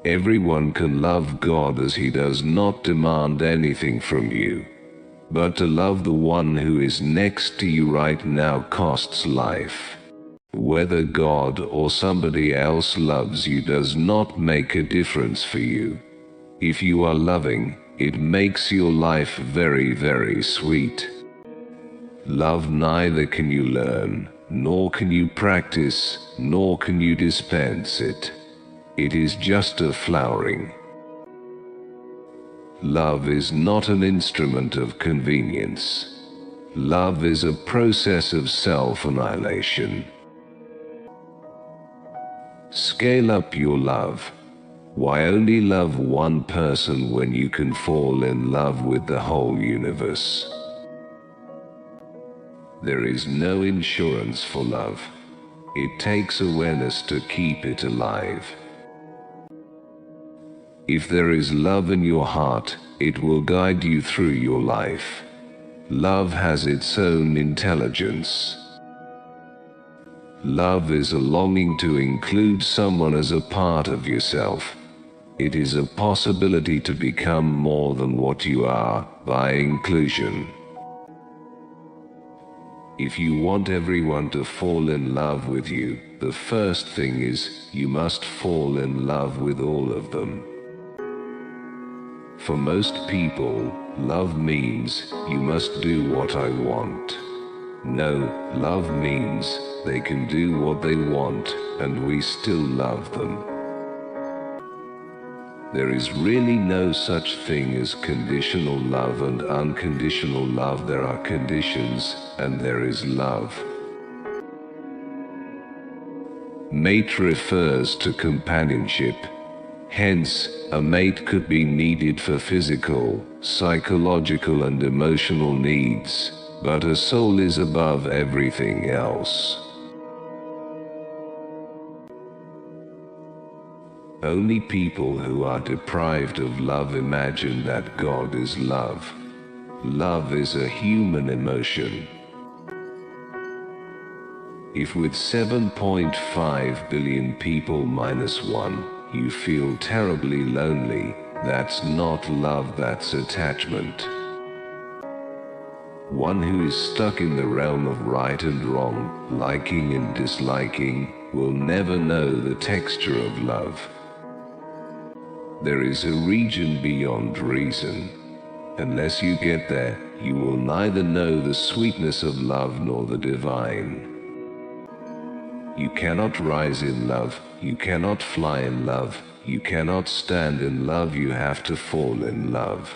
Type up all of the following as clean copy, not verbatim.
Everyone can love God as He does not demand anything from you. But to love the one who is next to you right now costs life. Whether God or somebody else loves you does not make a difference for you. If you are loving, it makes your life very, very sweet. Love neither can you learn, nor can you practice, nor can you dispense it. It is just a flowering. Love is not an instrument of convenience. Love is a process of self-annihilation. Scale up your love. Why only love one person when you can fall in love with the whole universe? There is no insurance for love. It takes awareness to keep it alive. If there is love in your heart, it will guide you through your life. Love has its own intelligence. Love is a longing to include someone as a part of yourself. It is a possibility to become more than what you are by inclusion. If you want everyone to fall in love with you, the first thing is you must fall in love with all of them. For most people, love means you must do what I want. No, love means they can do what they want and we still love them. There is really no such thing as conditional love and unconditional love. There are conditions and there is love. Mate refers to companionship. Hence, a mate could be needed for physical, psychological and emotional needs, but a soul is above everything else. Only people who are deprived of love imagine that God is love. Love is a human emotion. If with 7.5 billion people minus one, you feel terribly lonely, that's not love, that's attachment. One who is stuck in the realm of right and wrong, liking and disliking, will never know the texture of love. There is a region beyond reason. Unless you get there, you will neither know the sweetness of love nor the divine. You cannot rise in love, you cannot fly in love, you cannot stand in love, you have to fall in love.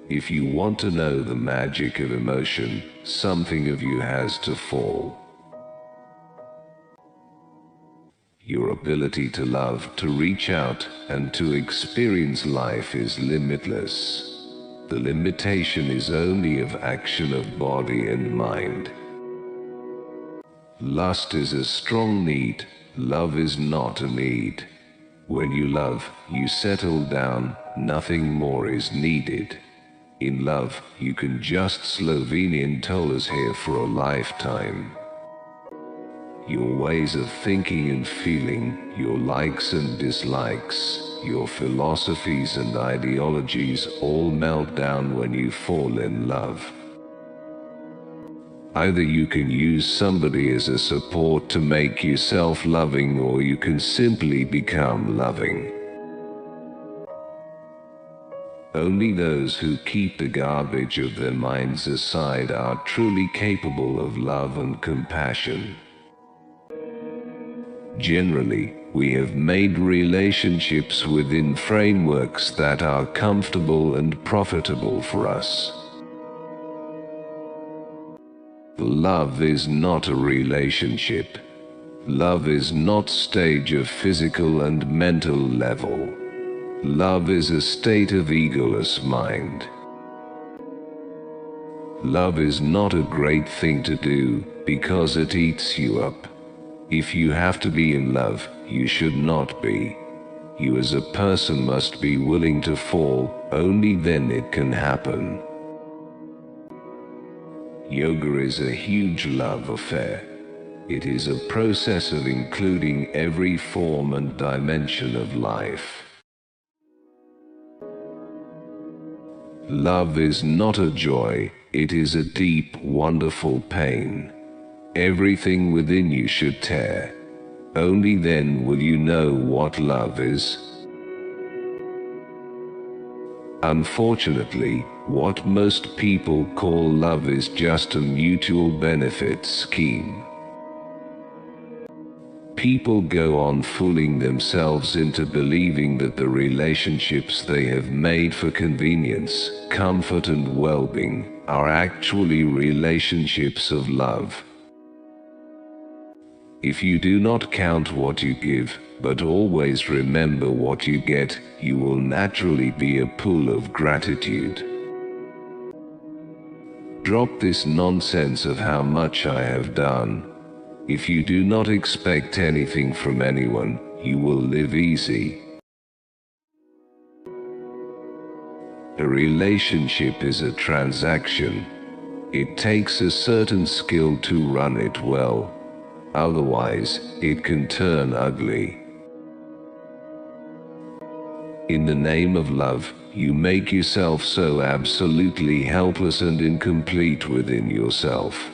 If you want to know the magic of emotion, something of you has to fall. Your ability to love, to reach out, and to experience life is limitless. The limitation is only of action of body and mind. Lust is a strong need, love is not a need. When you love, you settle down, nothing more is needed. In love, you can just Slovenian tollers here for a lifetime. Your ways of thinking and feeling, your likes and dislikes, your philosophies and ideologies all melt down when you fall in love. Either you can use somebody as a support to make yourself loving, or you can simply become loving. Only those who keep the garbage of their minds aside are truly capable of love and compassion. Generally, we have made relationships within frameworks that are comfortable and profitable for us. Love is not a relationship. Love is not stage of physical and mental level. Love is a state of egoless mind. Love is not a great thing to do, because it eats you up. If you have to be in love, you should not be. You as a person must be willing to fall, only then it can happen. Yoga is a huge love affair. It is a process of including every form and dimension of life. Love is not a joy, it is a deep, wonderful pain. Everything within you should tear. Only then will you know what love is. Unfortunately, what most people call love is just a mutual benefit scheme. People go on fooling themselves into believing that the relationships they have made for convenience, comfort and well-being are actually relationships of love. If you do not count what you give, but always remember what you get, you will naturally be a pool of gratitude. Drop this nonsense of how much I have done. If you do not expect anything from anyone, you will live easy. A relationship is a transaction. It takes a certain skill to run it well. Otherwise, it can turn ugly. In the name of love, you make yourself so absolutely helpless and incomplete within yourself.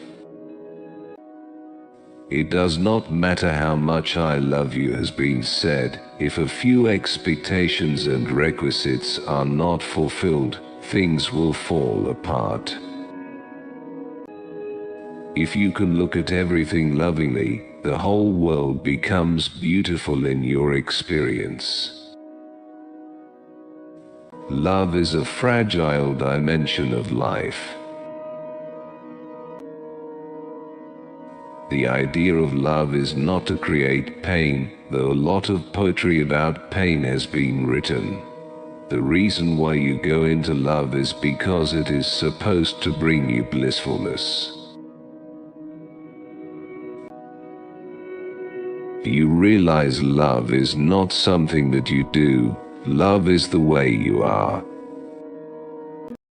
It does not matter how much I love you has been said, if a few expectations and requisites are not fulfilled, things will fall apart. If you can look at everything lovingly, the whole world becomes beautiful in your experience. Love is a fragile dimension of life. The idea of love is not to create pain, though a lot of poetry about pain has been written. The reason why you go into love is because it is supposed to bring you blissfulness. You realize love is not something that you do, love is the way you are.